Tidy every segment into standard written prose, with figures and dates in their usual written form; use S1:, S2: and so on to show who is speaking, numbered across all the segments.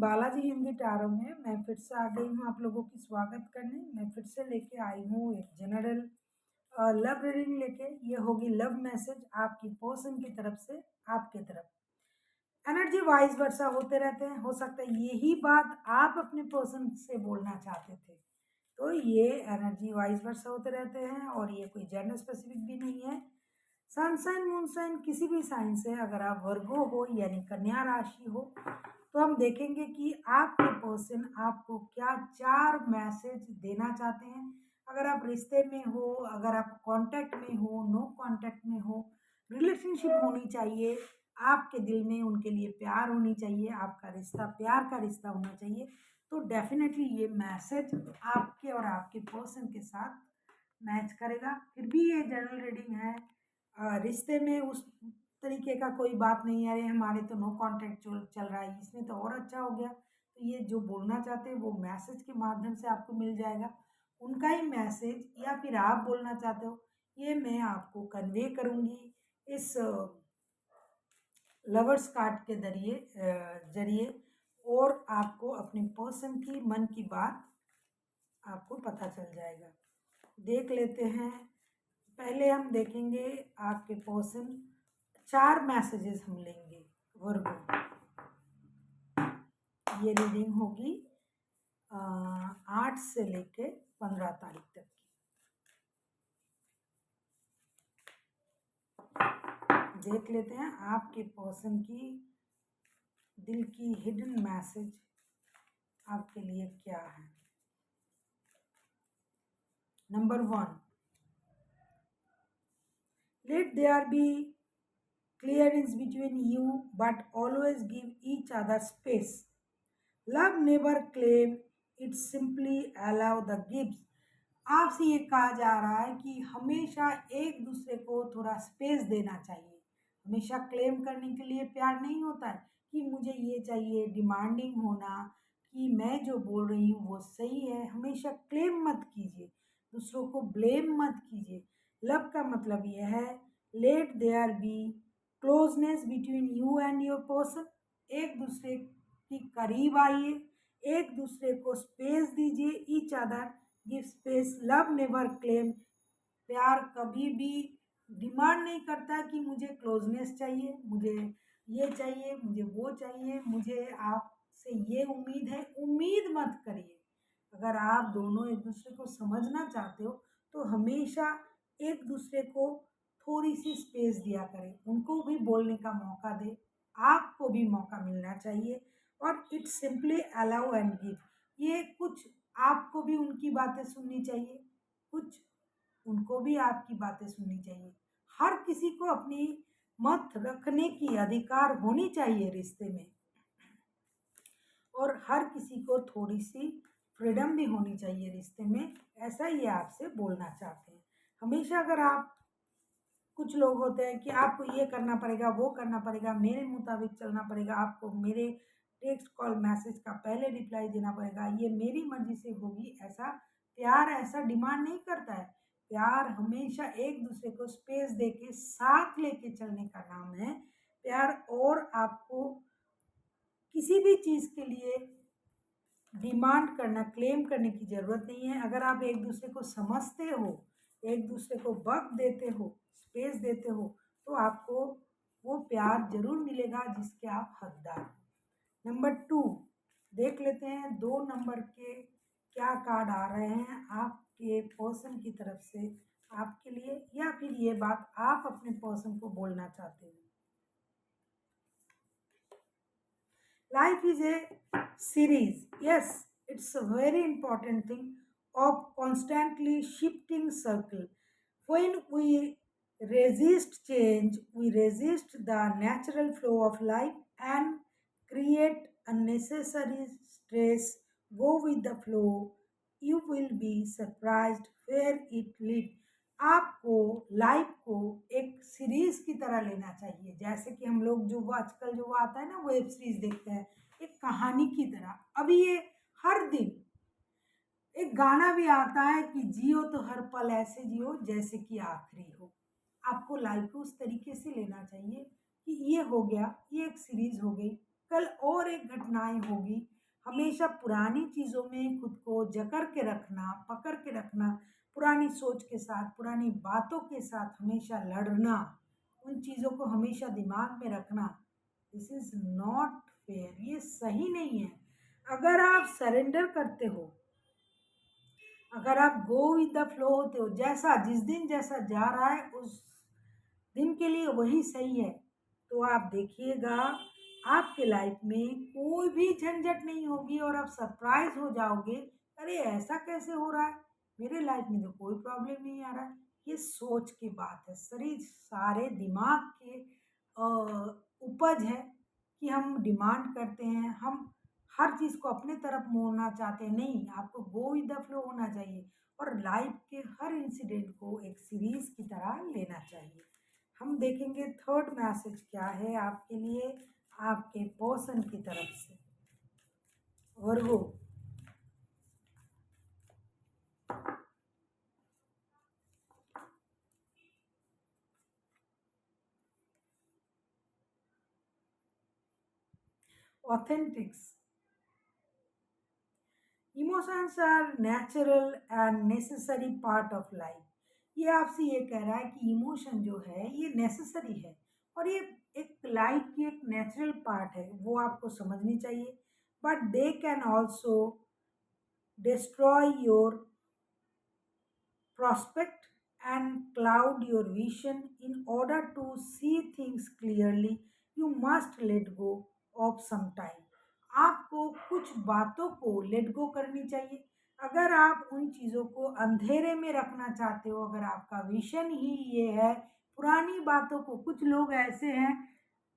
S1: Balaji Hindi tarot में मैं फिर से आ गई हूँ आप लोगों की स्वागत करने। मैं फिर से लेके आई हूँ एक जनरल लव रीडिंग लेके। ये होगी लव मैसेज आपकी पर्सन की तरफ से आपके तरफ। एनर्जी वाइज वर्सा होते रहते हैं। हो सकता है यही बात आप अपने पर्सन से बोलना चाहते थे, तो ये एनर्जी वाइज वर्सा होते रहते हैं और ये कोई जेंडर स्पेसिफिक भी नहीं है। सन साइन मून साइन किसी भी साइन से, अगर आप वर्गो हो यानी कन्या राशि हो, तो हम देखेंगे कि आपके पर्सन आपको क्या 4 मैसेज देना चाहते हैं। अगर आप रिश्ते में हो, अगर आप कांटेक्ट में हो, नो कांटेक्ट में हो, रिलेशनशिप होनी चाहिए, आपके दिल में उनके लिए प्यार होनी चाहिए, आपका रिश्ता प्यार का रिश्ता होना चाहिए, तो डेफिनेटली ये मैसेज आपके और आपके पर्सन के साथ मैच करेगा। फिर भी ये जनरल रीडिंग है। रिश्ते में उस तरीके का कोई बात नहीं है, अरे हमारे तो नो कांटेक्ट चल रहा है, इसमें तो और अच्छा हो गया। तो ये जो बोलना चाहते हैं वो मैसेज के माध्यम से आपको मिल जाएगा, उनका ही मैसेज, या फिर आप बोलना चाहते हो, ये मैं आपको कन्वे करूँगी इस लवर्स कार्ड के जरिए, और आपको अपने पर्सन की मन की बात आपको पता चल जाएगा। देख लेते हैं। पहले हम देखेंगे आपके पर्सन, 4 मैसेजेस हम लेंगे वर्गो। ये रीडिंग होगी 8 से लेके 15 तारीख तक की। देख लेते हैं आपके पर्सन की दिल की हिडन मैसेज आपके लिए क्या है। Number 1, let there be clearance between you, but always give each other space. Love never claim, it simply allow the gifts. आपसे ये कहा जा रहा है कि हमेशा एक दूसरे को थोड़ा स्पेस देना चाहिए। हमेशा क्लेम करने के लिए प्यार नहीं होता है कि मुझे ये चाहिए, डिमांडिंग होना कि मैं जो बोल रही हूँ वो सही है। हमेशा क्लेम मत कीजिए, दूसरों को ब्लेम मत कीजिए। लव का मतलब यह है, let there be closeness between you and your person. एक दूसरे की करीब आइए, एक दूसरे को स्पेस दीजिए। Each other give space. Love never claim. प्यार कभी भी डिमांड नहीं करता कि मुझे क्लोजनेस चाहिए, मुझे ये चाहिए, मुझे वो चाहिए, मुझे आपसे ये उम्मीद है। उम्मीद मत करिए। अगर आप दोनों एक दूसरे को समझना चाहते हो तो हमेशा एक दूसरे को थोड़ी सी स्पेस दिया करें, उनको भी बोलने का मौका दे, आपको भी मौका मिलना चाहिए। और it simply allow and give. ये कुछ आपको भी उनकी बातें सुननी चाहिए, कुछ उनको भी आपकी बातें सुननी चाहिए। हर किसी को अपनी मत रखने की अधिकार होनी चाहिए रिश्ते में, और हर किसी को थोड़ी सी फ्रीडम भी होनी चाहिए रिश्ते में। ऐसा ये आपसे बोलना चाहते हैं। हमेशा अगर आप, कुछ लोग होते हैं कि आपको ये करना पड़ेगा, वो करना पड़ेगा, मेरे मुताबिक चलना पड़ेगा, आपको मेरे टेक्स्ट कॉल मैसेज का पहले रिप्लाई देना पड़ेगा, ये मेरी मर्जी से होगी, ऐसा प्यार ऐसा डिमांड नहीं करता है। प्यार हमेशा एक दूसरे को स्पेस दे के साथ लेके चलने का नाम है प्यार। और आपको किसी भी चीज़ के लिए डिमांड करना, क्लेम करने की ज़रूरत नहीं है। अगर आप एक दूसरे को समझते हो, एक दूसरे को वक्त देते हो, स्पेस देते हो, तो आपको वो प्यार जरूर मिलेगा जिसके आप हकदार हो। नंबर 2 देख लेते हैं, 2 नंबर के क्या कार्ड आ रहे हैं आपके पर्सन की तरफ से आपके लिए, या फिर ये बात आप अपने पर्सन को बोलना चाहते हो। Life is a series. Yes, it's a very important thing of constantly shifting circle. When we resist change, we resist the natural flow of life and create unnecessary stress. Go with the flow. You will be surprised where it leads. आपको life को एक series की तरह लेना चाहिए। जैसे कि हम लोग जो वो आजकल जो वो आता है ना वेब सीरीज देखते हैं, एक कहानी की तरह। अभी ये हर दिन एक गाना भी आता है कि जियो तो हर पल ऐसे जियो जैसे कि आखिरी हो। आपको लाइफ को उस तरीके से लेना चाहिए कि ये हो गया, ये एक सीरीज हो गई, कल और एक घटनाएं होगी। हमेशा पुरानी चीज़ों में खुद को जकड़ के रखना, पकड़ के रखना, पुरानी सोच के साथ, पुरानी बातों के साथ हमेशा लड़ना, उन चीज़ों को हमेशा दिमाग में रखना, दिस इज़ नॉट फेयर, ये सही नहीं है। अगर आप सरेंडर करते हो, अगर आप गो विद द फ्लो होते हो, जैसा जिस दिन जैसा जा रहा है उस दिन के लिए वही सही है, तो आप देखिएगा आपके लाइफ में कोई भी झंझट नहीं होगी और आप सरप्राइज हो जाओगे, अरे ऐसा कैसे हो रहा है, मेरे लाइफ में तो कोई प्रॉब्लम नहीं आ रहा है। ये सोच की बात है, शरीर सारे दिमाग के उपज है कि हम डिमांड करते हैं, हम हर चीज़ को अपने तरफ मोड़ना चाहते हैं। नहीं, आपको गो विद द फ्लो होना चाहिए और लाइफ के हर इंसिडेंट को एक सीरीज की तरह लेना चाहिए। हम देखेंगे थर्ड मैसेज क्या है आपके लिए, आपके पर्सन की तरफ से। Virgo, authentics, emotions are natural and necessary part of life. ये आपसे ये कह रहा है कि इमोशन जो है ये नेसेसरी है और ये एक लाइफ की एक नेचुरल पार्ट है, वो आपको समझनी चाहिए। But they can also destroy your prospect and cloud your vision. In order to see things clearly, you must let go of some time. आपको कुछ बातों को लेट गो करनी चाहिए। अगर आप उन चीज़ों को अंधेरे में रखना चाहते हो, अगर आपका विजन ही ये है, पुरानी बातों को, कुछ लोग ऐसे हैं,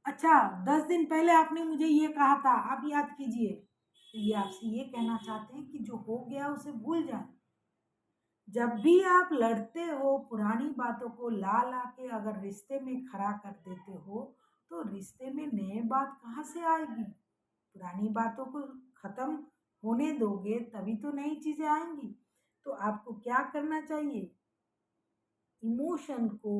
S1: अच्छा 10 दिन पहले आपने मुझे ये कहा था, आप याद कीजिए, तो ये आपसे ये कहना चाहते हैं कि जो हो गया उसे भूल जाए। जब भी आप लड़ते हो, पुरानी बातों को ला ला के अगर रिश्ते में खड़ा कर देते हो, तो रिश्ते में नए बात कहाँ से आएगी? पुरानी बातों को खत्म होने दोगे तभी तो नई चीजें आएंगी। तो आपको क्या करना चाहिए? इमोशन को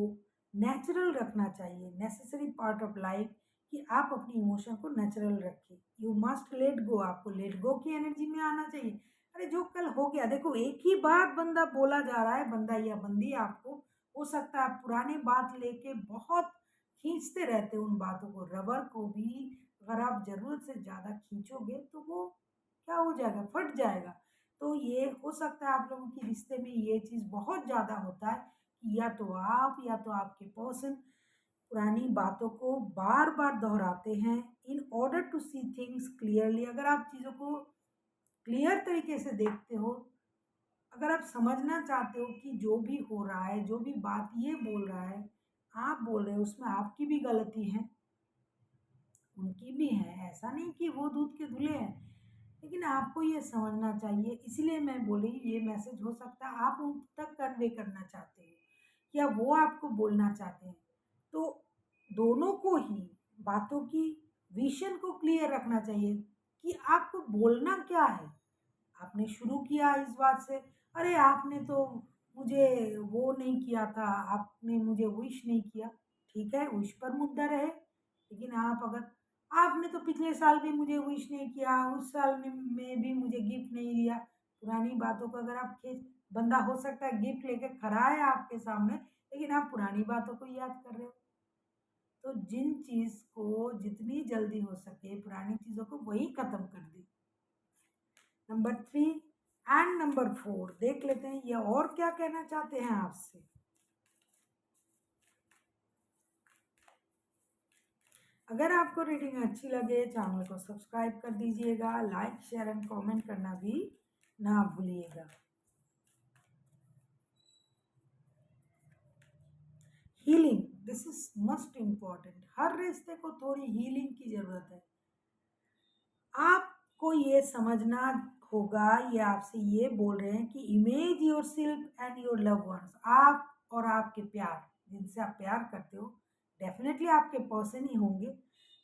S1: नेचुरल रखना चाहिए, नेसेसरी पार्ट ऑफ लाइफ, कि आप अपनी इमोशन को नेचुरल रखें। यू मस्ट लेट गो, आपको लेट गो की एनर्जी में आना चाहिए। अरे जो कल हो गया, देखो एक ही बात बंदा बोला जा रहा है, बंदा या बंदी आपको, हो सकता है आप पुरानी बात लेके बहुत खींचते रहते हो उन बातों को, रबर को भी अगर आप जरूरत से ज़्यादा खींचोगे तो वो क्या हो जाएगा, फट जाएगा। तो ये हो सकता है आप लोगों की रिश्ते में ये चीज़ बहुत ज़्यादा होता है कि या तो आप या तो आपके पर्सन पुरानी बातों को बार बार दोहराते हैं in order to see things clearly. अगर आप चीज़ों को क्लियर तरीके से देखते हो, अगर आप समझना चाहते हो कि जो भी हो रहा है, जो भी बात ये बोल रहा है, आप बोल रहे हो, उसमें आपकी भी गलती है, उनकी भी है, ऐसा नहीं कि वो दूध के धुले हैं, लेकिन आपको ये समझना चाहिए। इसलिए मैं बोली ये मैसेज हो सकता है आप उन तक कन्वे करना चाहते हैं या वो आपको बोलना चाहते हैं। तो दोनों को ही बातों की विजन को क्लियर रखना चाहिए कि आपको बोलना क्या है। आपने शुरू किया इस बात से, अरे आपने तो मुझे वो नहीं किया था, आपने मुझे विश नहीं किया, ठीक है विश पर मुद्दा रहे, लेकिन आप अगर आपने तो पिछले साल भी मुझे विश नहीं किया, उस साल में भी मुझे गिफ्ट नहीं दिया, पुरानी बातों को अगर आप खींच, बंदा हो सकता है गिफ्ट लेके खड़ा है आपके सामने, लेकिन आप पुरानी बातों को याद कर रहे हो। तो जिन चीज को जितनी जल्दी हो सके पुरानी चीजों को वही खत्म कर दी। नंबर 3 एंड नंबर 4 देख लेते हैं ये और क्या कहना चाहते हैं आपसे। अगर आपको रीडिंग अच्छी लगे चैनल को सब्सक्राइब कर दीजिएगा, लाइक शेयर एंड कमेंट करना भी ना भूलिएगा। Healing, this is must important, हर रिश्ते को थोड़ी हीलिंग की जरूरत है। आपको ये समझना होगा, ये आपसे ये बोल रहे हैं कि image yourself and your love once, आप और आपके प्यार, जिनसे आप प्यार करते हो, डेफिनेटली आपके पर्सन ही होंगे,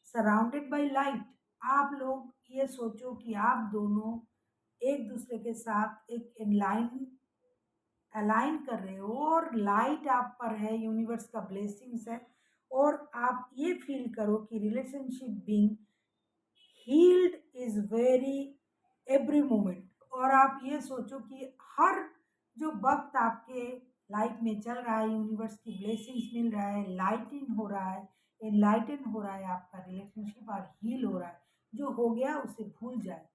S1: सराउंडेड बाय लाइट। आप लोग ये सोचो कि आप दोनों एक दूसरे के साथ एक इनलाइन अलाइन कर रहे हो और लाइट आप पर है, यूनिवर्स का ब्लेसिंग्स है। और आप ये फील करो कि relationship being healed is very every moment. और आप ये सोचो कि हर जो वक्त आपके लाइफ में चल रहा है, यूनिवर्स की ब्लेसिंग्स मिल रहा है, लाइटिंग हो रहा है, एनलाइटन हो रहा है आपका रिलेशनशिप और हील हो रहा है। जो हो गया उसे भूल जाए।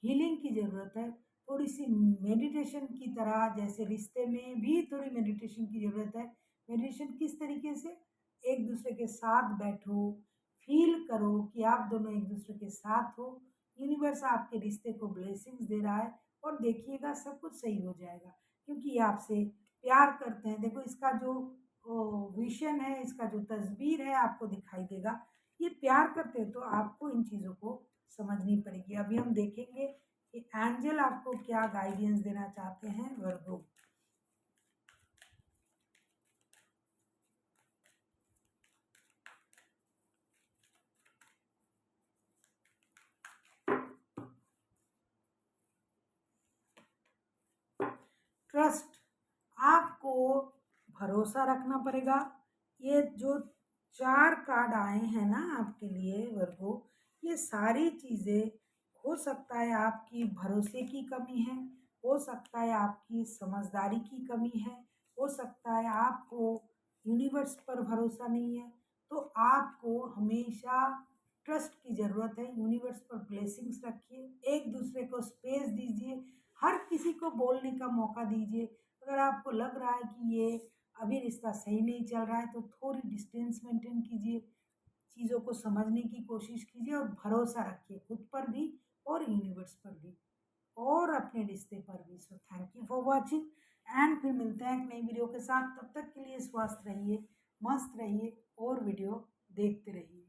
S1: हीलिंग की ज़रूरत है, थोड़ी सी मेडिटेशन की तरह, जैसे रिश्ते में भी थोड़ी मेडिटेशन की ज़रूरत है। मेडिटेशन किस तरीके से? एक दूसरे के साथ बैठो, फील करो कि आप दोनों एक दूसरे के साथ हो, यूनिवर्स आपके रिश्ते को ब्लेसिंग्स दे रहा है, और देखिएगा सब कुछ सही हो जाएगा, क्योंकि ये आपसे प्यार करते हैं। देखो इसका जो विजन है, इसका जो तस्वीर है आपको दिखाई देगा। ये प्यार करते हैं, तो आपको इन चीज़ों को समझनी पड़ेगी। अभी हम देखेंगे कि एंजल आपको क्या गाइडेंस देना चाहते हैं वर्गो। ट्रस्ट, आपको भरोसा रखना पड़ेगा। ये जो 4 कार्ड आए हैं ना आपके लिए वर्गो, ये सारी चीज़ें, हो सकता है आपकी भरोसे की कमी है, हो सकता है आपकी समझदारी की कमी है, हो सकता है आपको यूनिवर्स पर भरोसा नहीं है। तो आपको हमेशा ट्रस्ट की ज़रूरत है। यूनिवर्स पर ब्लेसिंग्स रखिए, एक दूसरे को स्पेस दीजिए, हर किसी को बोलने का मौका दीजिए। अगर आपको लग रहा है कि ये अभी रिश्ता सही नहीं चल रहा है, तो थोड़ी डिस्टेंस मेंटेन कीजिए, चीज़ों को समझने की कोशिश कीजिए, और भरोसा रखिए खुद पर भी और यूनिवर्स पर भी और अपने रिश्ते पर भी। So thank you for watching, and फिर मिलते हैं एक नई वीडियो के साथ। तब तक के लिए स्वस्थ रहिए, मस्त रहिए और वीडियो देखते रहिए।